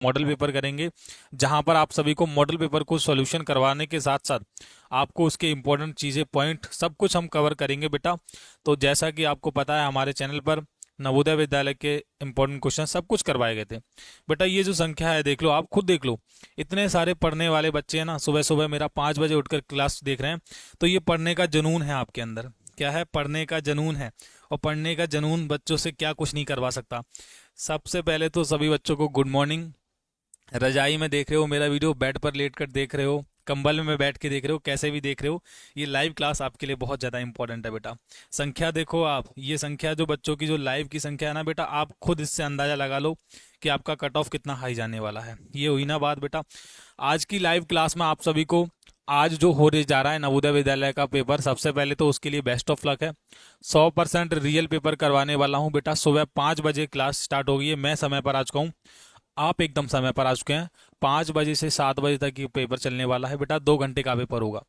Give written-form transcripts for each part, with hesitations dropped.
Model paper करेंगे, जहां पर आप सभी को मॉडल पेपर को सॉल्यूशन करवाने के साथ साथ आपको उसके इंपॉर्टेंट चीज़ें, पॉइंट, सब कुछ हम कवर करेंगे बेटा। तो जैसा कि आपको पता है हमारे चैनल पर नवोदय विद्यालय के इंपॉर्टेंट क्वेश्चन सब कुछ करवाए गए थे बेटा। ये जो संख्या है देख लो, आप खुद देख लो, इतने सारे पढ़ने वाले बच्चे हैं ना, सुबह सुबह मेरा 5 बजे उठकर क्लास देख रहे हैं। तो ये पढ़ने का जुनून है आपके अंदर, क्या है, पढ़ने का जुनून है। और पढ़ने का जुनून बच्चों से क्या कुछ नहीं करवा सकता। सबसे पहले तो सभी बच्चों को गुड मॉर्निंग। रजाई में देख रहे हो मेरा वीडियो, बेड पर लेट कर देख रहे हो, कंबल में बैठ के देख रहे हो, कैसे भी देख रहे हो, ये लाइव क्लास आपके लिए बहुत ज़्यादा इंपॉर्टेंट है बेटा। संख्या देखो आप, ये संख्या जो बच्चों की जो लाइव की संख्या है ना बेटा, आप खुद इससे अंदाजा लगा लो कि आपका कट ऑफ कितना हाई जाने वाला है। ये हुई ना बात बेटा। आज की लाइव क्लास में आप सभी को, आज जो होने जा रहा है नवोदय विद्यालय का पेपर, सबसे पहले तो उसके लिए बेस्ट ऑफ लक है। 100% रियल पेपर करवाने वाला हूँ बेटा। सुबह 5 बजे क्लास स्टार्ट हो गई है, मैं समय पर आ चुका हूँ, आप एकदम समय पर आ चुके हैं। 5 बजे से 7 बजे तक ये पेपर चलने वाला है बेटा, 2 घंटे का पेपर होगा।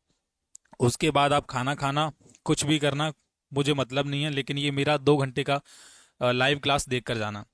उसके बाद आप खाना खाना, कुछ भी करना, मुझे मतलब नहीं है, लेकिन ये मेरा 2 घंटे का लाइव क्लास देख कर जाना।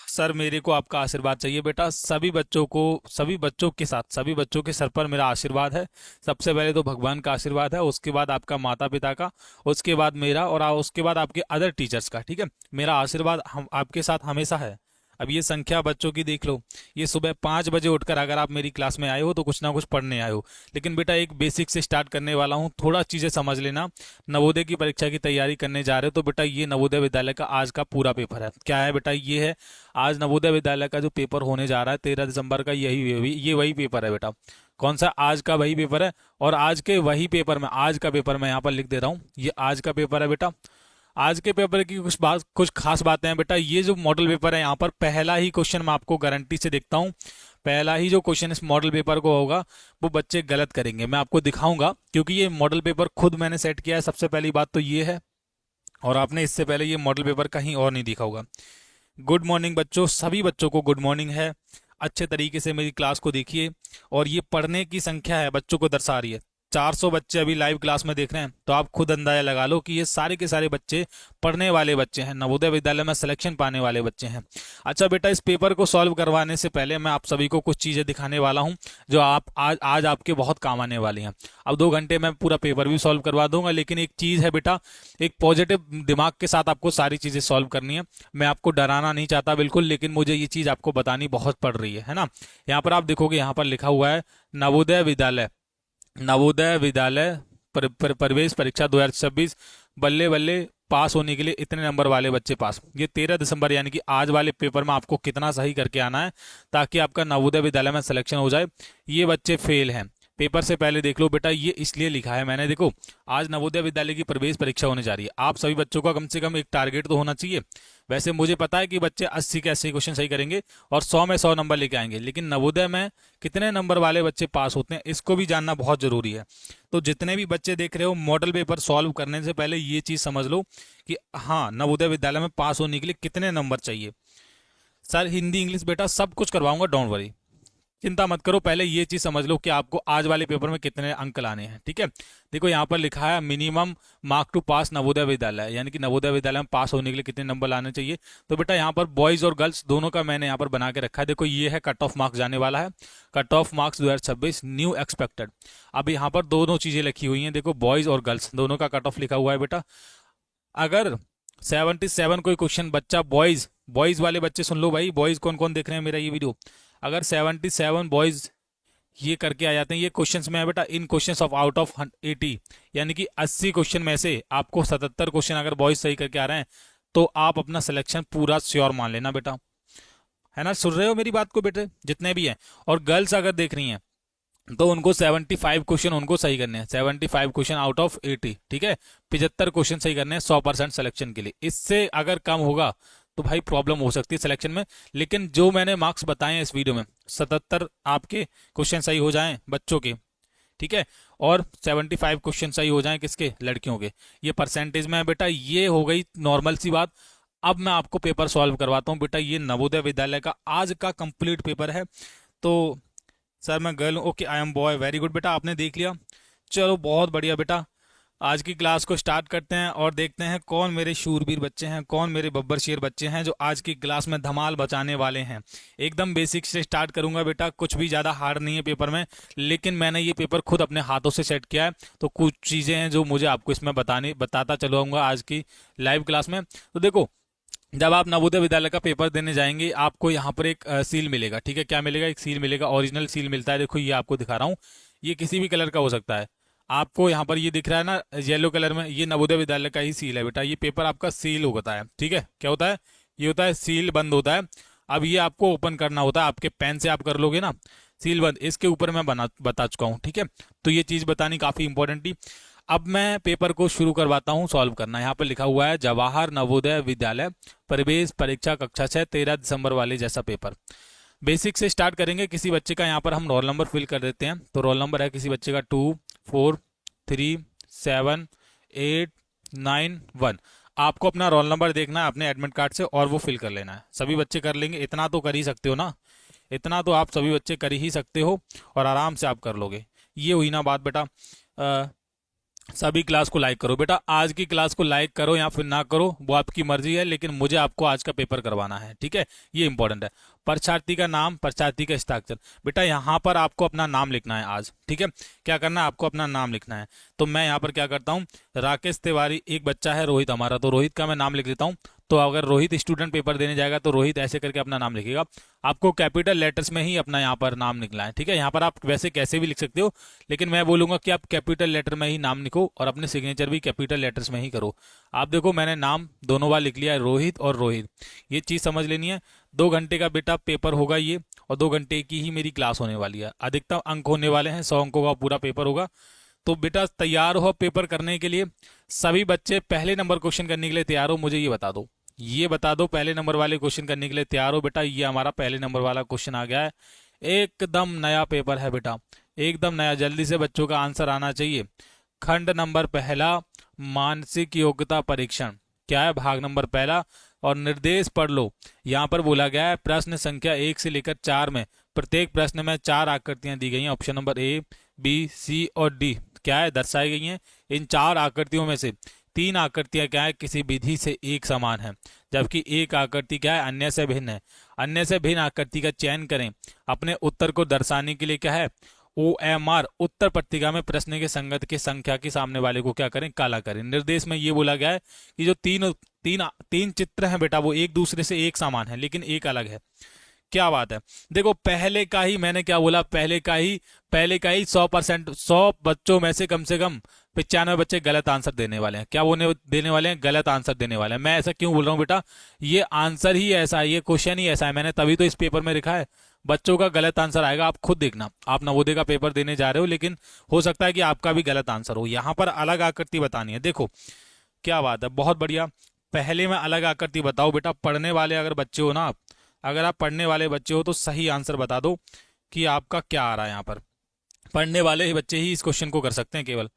सर मेरे को आपका आशीर्वाद चाहिए बेटा, सभी बच्चों को, सभी बच्चों के साथ, सभी बच्चों के सर पर मेरा आशीर्वाद है। सबसे पहले तो भगवान का आशीर्वाद है, उसके बाद आपका माता पिता का, उसके बाद मेरा, और उसके बाद आपके अदर टीचर्स का, ठीक है। मेरा आशीर्वाद हम आपके साथ हमेशा है। अब ये संख्या बच्चों की देख लो, ये सुबह 5 बजे उठकर अगर आप मेरी क्लास में आए हो तो कुछ ना कुछ पढ़ने आए हो। लेकिन बेटा एक बेसिक से स्टार्ट करने वाला हूँ, थोड़ा चीज़ें समझ लेना। नवोदय की परीक्षा की तैयारी करने जा रहे हो तो बेटा ये नवोदय विद्यालय का आज का पूरा पेपर है। क्या है बेटा, ये है आज नवोदय विद्यालय का जो पेपर होने जा रहा है 13 दिसंबर का, ये वही पेपर है बेटा। कौन सा, आज का वही पेपर है। और आज के वही पेपर में, आज का पेपर मैं यहाँ पर लिख दे रहा हूँ, ये आज का पेपर है बेटा। आज के पेपर की कुछ खास बातें हैं बेटा। ये जो मॉडल पेपर है, यहाँ पर पहला ही क्वेश्चन मैं आपको गारंटी से देखता हूँ, पहला ही जो क्वेश्चन इस मॉडल पेपर को होगा वो बच्चे गलत करेंगे। मैं आपको दिखाऊंगा, क्योंकि ये मॉडल पेपर खुद मैंने सेट किया है। सबसे पहली बात तो ये है, और आपने इससे पहले ये मॉडल पेपर कहीं और नहीं देखा होगा। गुड मॉर्निंग बच्चों, सभी बच्चों को गुड मॉर्निंग है। अच्छे तरीके से मेरी क्लास को देखिए। और ये पढ़ने की संख्या है बच्चों को दर्शा रही है। 400 बच्चे अभी लाइव क्लास में देख रहे हैं, तो आप खुद अंदाजा लगा लो कि ये सारे के सारे बच्चे पढ़ने वाले बच्चे हैं, नवोदय विद्यालय में सिलेक्शन पाने वाले बच्चे हैं। अच्छा बेटा, इस पेपर को सॉल्व करवाने से पहले मैं आप सभी को कुछ चीजें दिखाने वाला हूं, जो आप आज आज आपके बहुत काम आने वाली हैं। अब 2 घंटे में पूरा पेपर भी सॉल्व करवा दूंगा, लेकिन एक चीज है बेटा, एक पॉजिटिव दिमाग के साथ आपको सारी चीजें सॉल्व करनी है। मैं आपको डराना नहीं चाहता बिल्कुल, लेकिन मुझे ये चीज आपको बतानी बहुत पड़ रही है ना। यहाँ पर आप देखोगे, यहाँ पर लिखा हुआ है नवोदय विद्यालय, नवोदय विद्यालय प्रवेश परीक्षा 2026, बल्ले बल्ले पास होने के लिए इतने नंबर वाले बच्चे पास। ये 13 दिसंबर यानी कि आज वाले पेपर में आपको कितना सही करके आना है ताकि आपका नवोदय विद्यालय में सिलेक्शन हो जाए। ये बच्चे फेल हैं, पेपर से पहले देख लो बेटा, ये इसलिए लिखा है मैंने। देखो, आज नवोदय विद्यालय की प्रवेश परीक्षा होने जा रही है, आप सभी बच्चों का कम से कम एक टारगेट तो होना चाहिए। वैसे मुझे पता है कि बच्चे 80 के 80 क्वेश्चन सही करेंगे और 100 में 100 नंबर लेके आएंगे, लेकिन नवोदय में कितने नंबर वाले बच्चे पास होते हैं इसको भी जानना बहुत जरूरी है। तो जितने भी बच्चे देख रहे हो, मॉडल पेपर सॉल्व करने से पहले ये चीज समझ लो कि हाँ, नवोदय विद्यालय में पास होने के लिए कितने नंबर चाहिए। सर हिंदी इंग्लिश बेटा सब कुछ करवाऊंगा, डोंट वरी, चिंता मत करो। पहले ये चीज समझ लो कि आपको आज वाले पेपर में कितने अंक लाने हैं, ठीक है। देखो यहाँ पर लिखा है मिनिमम मार्क टू पास नवोदय विद्यालय, यानी कि नवोदय विद्यालय में पास होने के लिए कितने नंबर लाने चाहिए। तो बेटा यहाँ पर बॉयज और गर्ल्स दोनों का मैंने यहाँ पर बना के रखा है। देखो ये है कट ऑफ मार्क्स जाने वाला है, cut off marks 2026 new expected. अब यहाँ पर दोनों चीजें लिखी हुई हैं, देखो बॉयज और गर्ल्स दोनों का कट ऑफ लिखा हुआ है बेटा। अगर 77 कोई क्वेश्चन बच्चा, बॉयज बॉयज वाले बच्चे सुन लो भाई, बॉयज कौन कौन देख रहे हैं मेरा ये वीडियो, अगर 77 बॉयज ये करके आ जाते हैं, ये क्वेश्चंस में है बेटा, इन क्वेश्चंस ऑफ आउट ऑफ 80, यानी कि 80 क्वेश्चन में से आपको 77 क्वेश्चन अगर बॉयज सही करके आ रहे हैं तो आप अपना सिलेक्शन पूरा श्योर मान लेना बेटा, है ना। सुन रहे हो मेरी बात को बेटे, जितने भी हैं। और गर्ल्स अगर देख रही हैं तो उनको 75 क्वेश्चन उनको सही करने हैं, 75 क्वेश्चन आउट ऑफ 80, ठीक है। 75 क्वेश्चन सही करने हैं 100% सिलेक्शन के लिए। इससे अगर कम होगा तो भाई प्रॉब्लम हो सकती है सिलेक्शन में। लेकिन जो मैंने मार्क्स बताए हैं इस वीडियो में, 77 आपके क्वेश्चन सही हो जाएं बच्चों के, ठीक है, और 75 क्वेश्चन सही हो जाएं किसके, लड़कियों के, ये परसेंटेज में है बेटा। ये हो गई नॉर्मल सी बात। अब मैं आपको पेपर सॉल्व करवाता हूँ बेटा। ये नवोदय विद्यालय का आज का कंप्लीट पेपर है। तो सर मैं गर्ल हूँ, okay, I am boy, very good बेटा, आपने देख लिया, चलो बहुत बढ़िया बेटा। आज की क्लास को स्टार्ट करते हैं और देखते हैं कौन मेरे शूरवीर बच्चे हैं, कौन मेरे बब्बर शेर बच्चे हैं जो आज की क्लास में धमाल बचाने वाले हैं। एकदम बेसिक से स्टार्ट करूंगा बेटा, कुछ भी ज़्यादा हार्ड नहीं है पेपर में, लेकिन मैंने ये पेपर खुद अपने हाथों से सेट किया है, तो कुछ चीज़ें हैं जो मुझे आपको इसमें बताता चलूंगा आज की लाइव क्लास में। तो देखो, जब आप नवोदय विद्यालय का पेपर देने जाएंगे आपको यहाँ पर एक सील मिलेगा। ठीक है, क्या मिलेगा? एक सील मिलेगा, ओरिजिनल सील मिलता है। देखो ये आपको दिखा रहा हूँ, ये किसी भी कलर का हो सकता है। आपको यहाँ पर ये दिख रहा है ना येलो कलर में, ये नवोदय विद्यालय का ही सील है बेटा। ये पेपर आपका सील होता है। ठीक है, क्या होता है? ये होता है सील बंद होता है। अब ये आपको ओपन करना होता है, आपके पेन से आप कर लोगे ना सील बंद। इसके ऊपर मैं बता चुका हूँ। ठीक है, तो ये चीज़ बतानी काफ़ी इंपॉर्टेंट थी। अब मैं पेपर को शुरू करवाता हूँ सॉल्व करना। यहाँ पर लिखा हुआ है जवाहर नवोदय विद्यालय प्रवेश परीक्षा कक्षा 6 13 दिसंबर वाले जैसा पेपर। बेसिक से स्टार्ट करेंगे। किसी बच्चे का यहाँ पर हम रोल नंबर फिल कर देते हैं। तो रोल नंबर है किसी बच्चे का 2 4 3 7 8 9 1। आपको अपना रोल नंबर देखना है अपने एडमिट कार्ड से और वो फिल कर लेना है। सभी बच्चे कर लेंगे, इतना तो कर ही सकते हो ना, इतना तो आप सभी बच्चे कर ही सकते हो और आराम से आप कर लोगे। ये हुई ना बात बेटा। सभी क्लास को लाइक करो बेटा, आज की क्लास को लाइक करो या फिर ना करो वो आपकी मर्जी है, लेकिन मुझे आपको आज का पेपर करवाना है। ठीक है, ये इंपॉर्टेंट है। परीक्षार्थी का नाम, परीक्षार्थी का हस्ताक्षर। बेटा यहाँ पर आपको अपना नाम लिखना है आज। ठीक है, क्या करना है? आपको अपना नाम लिखना है। तो मैं यहाँ पर क्या करता हूँ, राकेश तिवारी, एक बच्चा है रोहित हमारा, तो रोहित का मैं नाम लिख देता हूँ। तो अगर रोहित स्टूडेंट पेपर देने जाएगा तो रोहित ऐसे करके अपना नाम लिखेगा। आपको कैपिटल लेटर्स में ही अपना यहाँ पर नाम लिखना है। ठीक है, यहाँ पर आप वैसे कैसे भी लिख सकते हो, लेकिन मैं बोलूंगा कि आप कैपिटल लेटर में ही नाम लिखो और अपने सिग्नेचर भी कैपिटल लेटर्स में ही करो। आप देखो मैंने नाम दोनों बार लिख लिया है, रोहित और रोहित। ये चीज़ समझ लेनी है। 2 घंटे का बेटा पेपर होगा ये, और 2 घंटे की ही मेरी क्लास होने वाली है। अधिकतम अंक होने वाले हैं, 100 अंकों का पूरा पेपर होगा। तो बेटा तैयार हो पेपर करने के लिए। सभी बच्चे पहले नंबर क्वेश्चन करने के लिए तैयार हो? मुझे ये बता दो, ये बता दो पहले नंबर वाले क्वेश्चन करने के लिए तैयार हो? बेटा ये हमारा पहले नंबर वाला क्वेश्चन आ गया है। एकदम नया पेपर है बेटा, एकदम नया। जल्दी से बच्चों का आंसर आना चाहिए। खंड नंबर पहला, मानसिक योग्यता परीक्षण। क्या है? भाग नंबर पहला। और निर्देश पढ़ लो। यहाँ पर बोला गया है प्रश्न संख्या 1 से लेकर 4 में प्रत्येक प्रश्न में 4 आकृतियां दी गई हैं। ऑप्शन नंबर ए, बी, सी और डी क्या है? दर्शाई गई हैं। इन 4 आकृतियों में से 3 आकृतियां क्या है? किसी विधि से एक समान है, जबकि एक आकृति क्या है? अन्य से भिन्न है। अन्य से भिन्न आकृति का चयन करें। अपने उत्तर को दर्शाने के लिए क्या है? OMR उत्तर पट्टिका में प्रश्न के संगत के संख्या के सामने वाले को क्या करें? काला करें। निर्देश में ये बोला गया है कि जो तीन चित्र हैं बेटा वो एक दूसरे से एक समान है, लेकिन एक अलग है। क्या बात है। देखो पहले का ही मैंने क्या बोला, पहले का ही 100%, 100 बच्चों में से कम 95 बच्चे गलत आंसर देने वाले हैं। क्या देने वाले हैं? गलत आंसर देने वाले हैं। मैं ऐसा क्यों बोल रहा हूँ बेटा? ये आंसर ही ऐसा है, ये क्वेश्चन ही ऐसा है, मैंने तभी तो इस पेपर में लिखा है। बच्चों का गलत आंसर आएगा, आप खुद देखना। आप नवोदय का पेपर देने जा रहे हो, लेकिन हो सकता है कि आपका भी गलत आंसर हो। यहाँ पर अलग आकृति बतानी है। देखो क्या बात है, बहुत बढ़िया। पहले में अलग आकृति बताओ बेटा। पढ़ने वाले अगर बच्चे हो ना आप, अगर आप पढ़ने वाले बच्चे हो तो सही आंसर बता दो कि आपका क्या आ रहा है। यहाँ पर पढ़ने वाले ही बच्चे ही इस क्वेश्चन को कर सकते हैं केवल।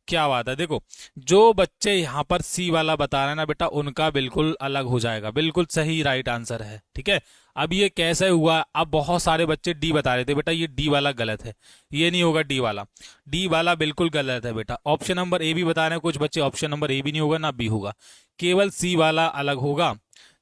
क्या बात है। देखो जो बच्चे यहाँ पर सी वाला बता रहे हैं ना बेटा, उनका बिल्कुल अलग हो जाएगा। बिल्कुल सही राइट आंसर है। ठीक है, अब ये कैसे हुआ? अब बहुत सारे बच्चे डी बता रहे थे बेटा, ये डी वाला गलत है, ये नहीं होगा डी वाला। डी वाला बिल्कुल गलत है बेटा। ऑप्शन नंबर ए भी बता रहे हैं कुछ बच्चे, ऑप्शन नंबर ए भी नहीं होगा ना बी होगा, केवल सी वाला अलग होगा।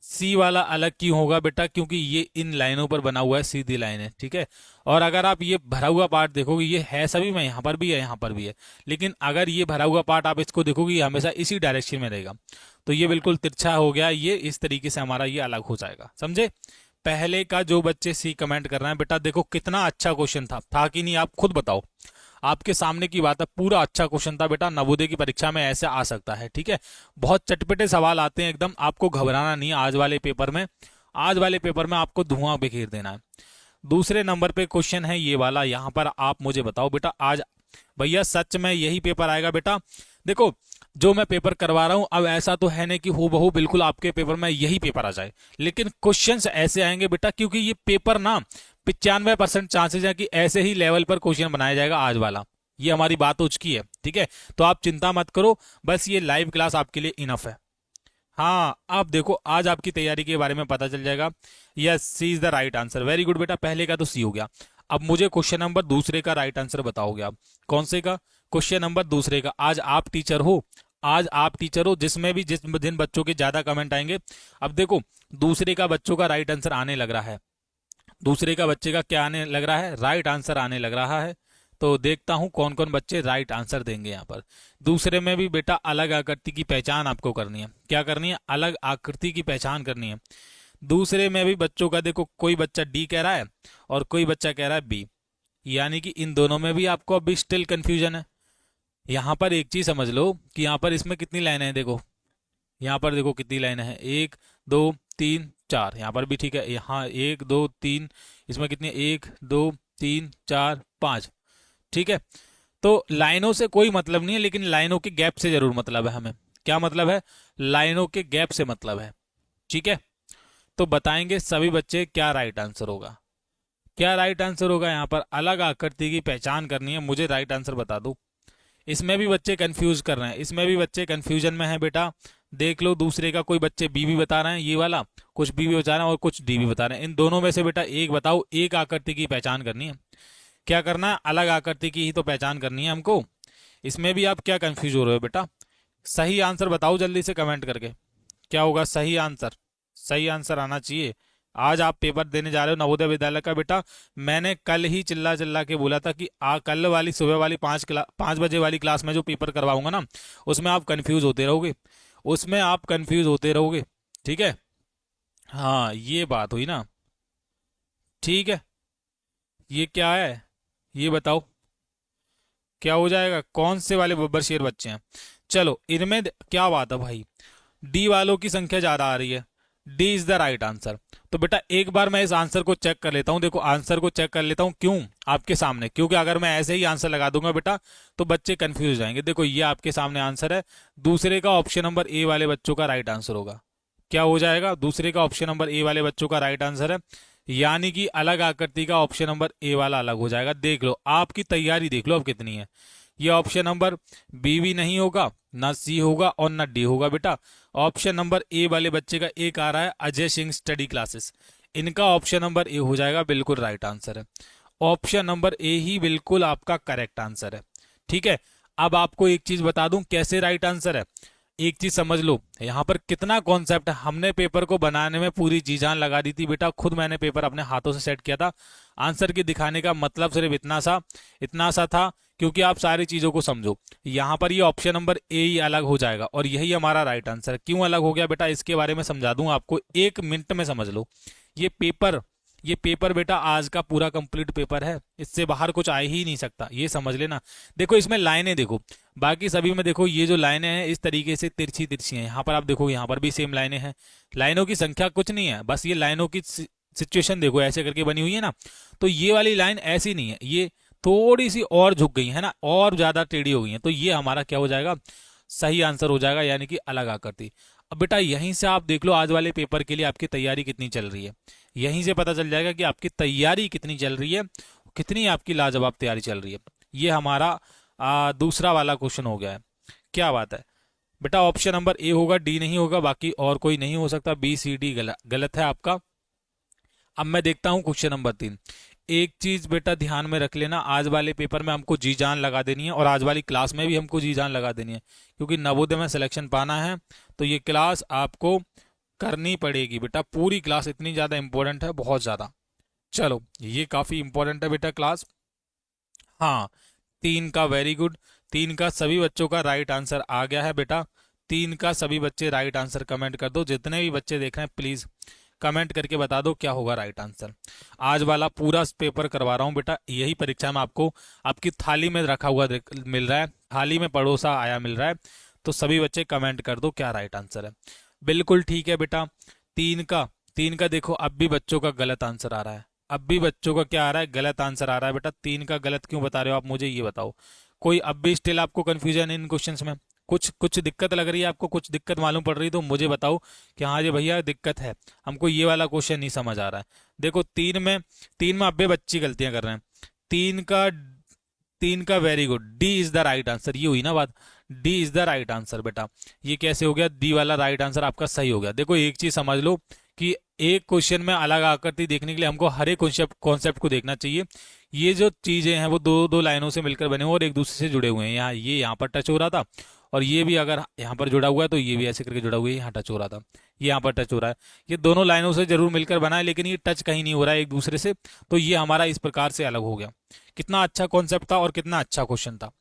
सी वाला अलग क्यों होगा बेटा? क्योंकि ये इन लाइनों पर बना हुआ है, सीधी लाइन है। ठीक है, और अगर आप ये भरा हुआ पार्ट देखोगे, ये है सभी में, यहाँ पर भी है, यहाँ पर भी है, लेकिन अगर ये भरा हुआ पार्ट आप इसको देखोगे ये हमेशा इसी डायरेक्शन में रहेगा। तो ये बिल्कुल तिरछा हो गया, ये इस तरीके से हमारा ये अलग हो जाएगा। समझे? पहले का जो बच्चे सी कमेंट कर रहे हैं बेटा, देखो कितना अच्छा क्वेश्चन था कि नहीं? आप खुद बताओ, आपके सामने की बात है, पूरा अच्छा क्वेश्चन था बेटा। नवोदय की परीक्षा में ऐसे आ सकता है। ठीक है, बहुत चटपटे सवाल आते हैं एकदम, आपको घबराना नहीं है। आज वाले पेपर में आपको धुआं बिखेर देना है। दूसरे नंबर पे क्वेश्चन है ये वाला। यहाँ पर आप मुझे बताओ बेटा, आज भैया सच में यही पेपर आएगा बेटा? देखो जो मैं पेपर करवा रहा हूं, अब ऐसा तो है नहीं कि हूबहू बिल्कुल आपके पेपर में यही पेपर आ जाए, लेकिन क्वेश्चंस ऐसे आएंगे बेटा, क्योंकि ये पेपर ना 95% चांसेस है कि ऐसे ही लेवल पर क्वेश्चन बनाया जाएगा आज वाला। ये हमारी बात हो चुकी है। ठीक है, तो आप चिंता मत करो, बस ये लाइव क्लास आपके लिए इनफ है। हाँ, आप देखो आज आपकी तैयारी के बारे में पता चल जाएगा। Yes, C is the right answer. Very good बेटा, पहले का तो सी हो गया। अब मुझे क्वेश्चन नंबर दूसरे का राइट आंसर बताओगे आप। कौन से का? क्वेश्चन नंबर दूसरे का, आज आप टीचर हो, आज आप टीचर हो, जिसमें भी जिस जिन बच्चों के ज्यादा कमेंट आएंगे। अब देखो दूसरे का बच्चों का राइट आंसर आने लग रहा है, दूसरे का बच्चे का क्या आने लग रहा है, राइट आंसर आने लग रहा है। तो देखता हूं कौन कौन बच्चे राइट आंसर देंगे यहाँ पर। दूसरे में भी बेटा अलग आकृति की पहचान आपको करनी है। क्या करनी है? अलग आकृति की पहचान करनी है। दूसरे में भी बच्चों का देखो, कोई बच्चा डी कह रहा है और कोई बच्चा कह रहा है बी, यानी कि इन दोनों में भी आपको अभी स्टिल कंफ्यूजन है। यहाँ पर एक चीज समझ लो कि यहाँ पर इसमें कितनी लाइनें हैं, देखो यहाँ पर देखो कितनी लाइनें हैं, 1 2 3 4। यहाँ पर भी ठीक है, यहाँ 1 2 3, इसमें कितनी, 1 2 3 4 5। ठीक है, तो लाइनों से कोई मतलब नहीं है, लेकिन लाइनों के गैप से जरूर मतलब है हमें। क्या मतलब है? लाइनों के गैप से मतलब है। ठीक है, तो बताएंगे सभी बच्चे क्या राइट आंसर होगा। क्या राइट आंसर होगा? यहाँ पर अलग आकृति की पहचान करनी है, मुझे राइट आंसर बता दो। इसमें भी बच्चे कंफ्यूज कर रहे हैं, इसमें भी बच्चे कंफ्यूजन में हैं बेटा। देख लो दूसरे का कोई बच्चे बी भी बता रहे हैं, ये वाला कुछ बी भी बता रहे हैं और कुछ डी भी बता रहे हैं। इन दोनों में से बेटा एक बताओ, एक आकृति की पहचान करनी है। क्या करना है? अलग आकृति की ही तो पहचान करनी है हमको। इसमें भी आप क्या कंफ्यूज हो रहे हो बेटा? सही आंसर बताओ जल्दी से कमेंट करके, क्या होगा सही आंसर? सही आंसर आना चाहिए। आज आप पेपर देने जा रहे हो नवोदय विद्यालय का बेटा। मैंने कल ही चिल्ला चिल्ला के बोला था कि कल वाली सुबह वाली 5 बजे वाली क्लास में जो पेपर करवाऊंगा ना, उसमें आप कंफ्यूज होते रहोगे, उसमें आप कंफ्यूज होते रहोगे। ठीक है, हाँ ये बात हुई ना। ठीक है, ये क्या है ये बताओ, क्या हो जाएगा? कौन से वाले बब्बर शेर बच्चे हैं? चलो इनमें क्या बात है भाई, डी वालों की संख्या ज्यादा आ रही है, D is the right answer. तो बेटा एक बार मैं इस आंसर को चेक कर लेता हूं, देखो आंसर को चेक कर लेता हूं, क्यों? आपके सामने, क्योंकि अगर मैं ऐसे ही आंसर लगा दूंगा बेटा तो बच्चे कंफ्यूज हो जाएंगे। देखो ये आपके सामने आंसर है, दूसरे का ऑप्शन नंबर ए वाले बच्चों का राइट आंसर होगा। क्या हो जाएगा? दूसरे का ऑप्शन नंबर ए वाले बच्चों का राइट आंसर है, यानी कि अलग आकृति का ऑप्शन नंबर ए वाला अलग हो जाएगा। देख लो आपकी तैयारी, देख लो अब कितनी है। ये ऑप्शन नंबर बी भी नहीं होगा, ना सी होगा और ना डी होगा बेटा। ऑप्शन नंबर ए वाले बच्चे का एक आ रहा है, अजय सिंह स्टडी क्लासेस, इनका ऑप्शन नंबर ए हो जाएगा, बिल्कुल राइट आंसर है। ऑप्शन नंबर ए ही बिल्कुल आपका करेक्ट आंसर है। ठीक है, अब आपको एक चीज बता दूं कैसे राइट आंसर है। एक चीज समझ लो, यहाँ पर कितना कॉन्सेप्ट है। हमने पेपर को बनाने में पूरी जी जान लगा दी थी बेटा, खुद मैंने पेपर अपने हाथों से सेट किया था। आंसर की दिखाने का मतलब सिर्फ इतना सा था, क्योंकि आप सारी चीजों को समझो। यहाँ पर ये ऑप्शन नंबर ए ही अलग हो जाएगा और यही हमारा राइट आंसर। क्यों अलग हो गया बेटा, इसके बारे में समझा दूं आपको, 1 मिनट में समझ लो। ये पेपर ये पेपर बेटा आज का पूरा कंप्लीट पेपर है, इससे बाहर कुछ आ ही नहीं सकता, ये समझ लेना। देखो इसमें लाइनें देखो, बाकी सभी में देखो ये जो लाइनें हैं इस तरीके से तिरछी तिरछी हैं। यहाँ पर आप देखो, यहाँ पर भी सेम लाइनें हैं। लाइनों की संख्या कुछ नहीं है, बस ये लाइनों की सिचुएशन देखो ऐसे करके बनी हुई है ना। तो ये वाली लाइन ऐसी नहीं है, ये थोड़ी सी और झुक गई है ना, और ज्यादा टेढ़ी हो गई है। तो ये हमारा क्या हो जाएगा? सही आंसर हो जाएगा, यानी कि अलग आकृति। अब बेटा यहीं से आप देख लो आज वाले पेपर के लिए आपकी तैयारी कितनी चल रही है। यहीं से पता चल जाएगा कि आपकी तैयारी कितनी चल रही है, कितनी आपकी लाजवाब तैयारी चल रही है। ये हमारा दूसरा वाला क्वेश्चन हो गया है। क्या बात है बेटा, ऑप्शन नंबर ए होगा, डी नहीं होगा, बाकी और कोई नहीं हो सकता। बी सी डी गलत है आपका। अब मैं देखता हूं क्वेश्चन नंबर 3। एक चीज बेटा ध्यान में रख लेना, आज वाले पेपर में हमको जी जान लगा देनी है और आज वाली क्लास में भी हमको जी जान लगा देनी है, क्योंकि नवोदय में सिलेक्शन पाना है तो ये क्लास आपको करनी पड़ेगी बेटा। पूरी क्लास इतनी ज्यादा इंपॉर्टेंट है, बहुत ज्यादा। चलो ये काफी इंपॉर्टेंट है बेटा क्लास। हाँ 3 का वेरी गुड, 3 का सभी बच्चों का राइट आंसर आ गया है बेटा। 3 का सभी बच्चे राइट आंसर कमेंट कर दो, जितने भी बच्चे देख रहे हैं प्लीज कमेंट करके बता दो क्या होगा राइट आंसर। आज वाला पूरा पेपर करवा रहा हूं बेटा, यही परीक्षा में आपको आपकी थाली में रखा हुआ मिल रहा है, थाली में परोसा आया मिल रहा है। तो सभी बच्चे कमेंट कर दो क्या राइट आंसर है। बिल्कुल ठीक है बेटा। 3 का देखो अब भी बच्चों का गलत आंसर आ रहा है, अब भी बच्चों का क्या आ रहा है? गलत आंसर आ रहा है बेटा। 3 का गलत क्यों बता रहे हो आप, मुझे ये बताओ। कोई अब भी स्टिल आपको कंफ्यूजन इन क्वेश्चंस में, कुछ कुछ दिक्कत लग रही है आपको, कुछ दिक्कत मालूम पड़ रही है तो मुझे बताओ कि हाँ जी भैया दिक्कत है, हमको ये वाला क्वेश्चन नहीं समझ आ रहा है। देखो 3 में अब भी बच्ची गलतियां कर रहे हैं। 3 का 3 का very good, D is the right answer. ये हुई ना बात, D is the right answer बेटा। ये कैसे हो गया? डी वाला राइट आंसर आपका सही हो गया। देखो एक चीज समझ लो कि एक क्वेश्चन में अलग आकृति देखने के लिए हमको हर एक कॉन्सेप्ट को देखना चाहिए। ये जो चीजें हैं वो दो दो लाइनों से मिलकर बने हुए और एक दूसरे से जुड़े हुए हैं। यहाँ ये यहाँ पर टच हो रहा था, और ये भी अगर यहाँ पर जुड़ा हुआ है तो ये भी ऐसे करके जुड़ा हुआ है, यहाँ टच हो रहा था, ये यहाँ पर टच हो रहा है। ये दोनों लाइनों से जरूर मिलकर बना है, लेकिन ये टच कहीं नहीं हो रहा है एक दूसरे से, तो ये हमारा इस प्रकार से अलग हो गया। कितना अच्छा कॉन्सेप्ट था और कितना अच्छा क्वेश्चन था।